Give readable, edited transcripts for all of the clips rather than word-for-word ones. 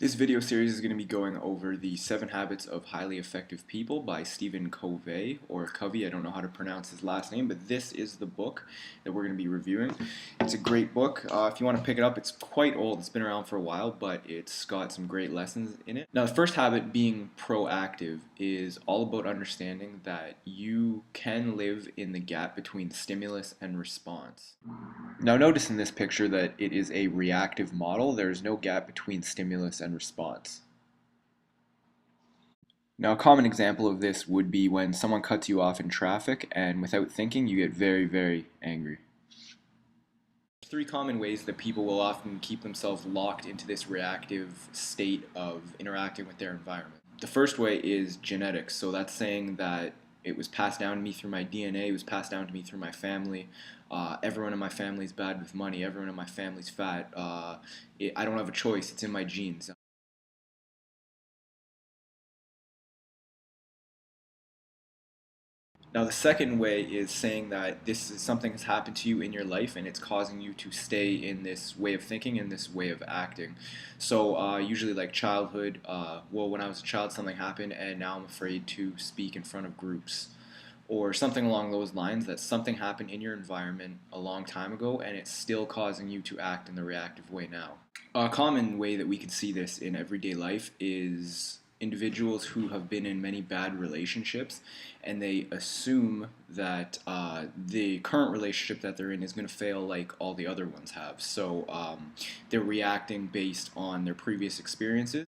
This video series is going to be going over the 7 Habits of Highly Effective People by Stephen Covey, or Covey. I don't know how to pronounce his last name, but this is the book that we're going to be reviewing. It's a great book. If you want to pick it up, it's quite old. It's been around for a while, but it's got some great lessons in it. Now, the first habit, being proactive, is all about understanding that you can live in the gap between stimulus and response. Now notice in this picture that it is a reactive model. There is no gap between stimulus and response. Now a common example of this would be when someone cuts you off in traffic and without thinking you get very, very angry. 3 common ways that people will often keep themselves locked into this reactive state of interacting with their environment. The first way is genetics. So that's saying that it was passed down to me through my DNA, it was passed down to me through my family. Everyone in my family is bad with money, everyone in my family is fat. I don't have a choice, it's in my genes. Now the second way is saying that this is something that's happened to you in your life and it's causing you to stay in this way of thinking and this way of acting. So usually like childhood, well, when I was a child something happened and now I'm afraid to speak in front of groups. Or something along those lines, that something happened in your environment a long time ago and it's still causing you to act in the reactive way now. A common way that we can see this in everyday life is individuals who have been in many bad relationships and they assume that the current relationship that they're in is going to fail like all the other ones have. So they're reacting based on their previous experiences.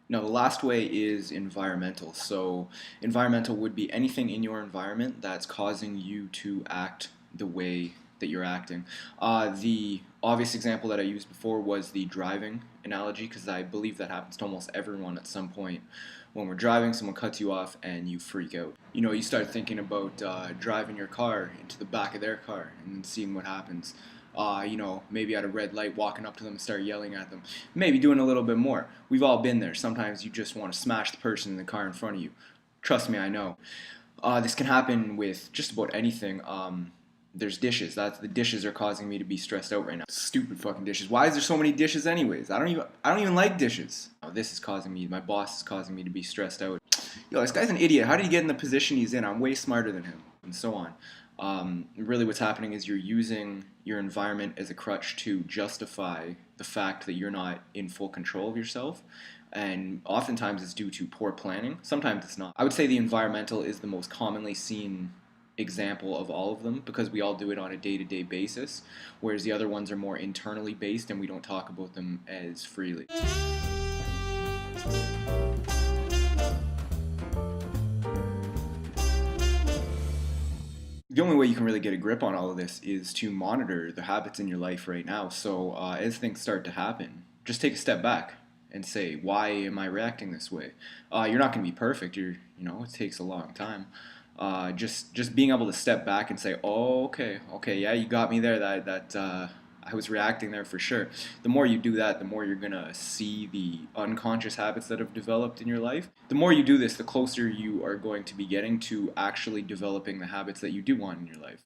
Now, the last way is environmental. So, environmental would be anything in your environment that's causing you to act the way that you're acting. The obvious example that I used before was the driving analogy, because I believe that happens to almost everyone at some point. When we're driving, someone cuts you off and you freak out. You know, you start thinking about driving your car into the back of their car and seeing what happens. Maybe at a red light, walking up to them and start yelling at them. Maybe doing a little bit more. We've all been there. Sometimes you just want to smash the person in the car in front of you. Trust me, I know. This can happen with just about anything. There's dishes. The dishes are causing me to be stressed out right now. Stupid fucking dishes. Why is there so many dishes anyways? I don't even like dishes. This is causing me, my boss is causing me to be stressed out. Yo, this guy's an idiot. How did he get in the position he's in? I'm way smarter than him. And so on. Really what's happening is you're using your environment as a crutch to justify the fact that you're not in full control of yourself, and oftentimes it's due to poor planning. Sometimes it's not. I would say the environmental is the most commonly seen example of all of them because we all do it on a day-to-day basis, whereas the other ones are more internally based and we don't talk about them as freely. The only way you can really get a grip on all of this is to monitor the habits in your life right now. So as things start to happen, just take a step back and say, why am I reacting this way? You're not going to be perfect. It takes a long time. Just being able to step back and say, oh, okay, yeah, you got me there. I was reacting there for sure. The more you do that, the more you're going to see the unconscious habits that have developed in your life. The more you do this, the closer you are going to be getting to actually developing the habits that you do want in your life.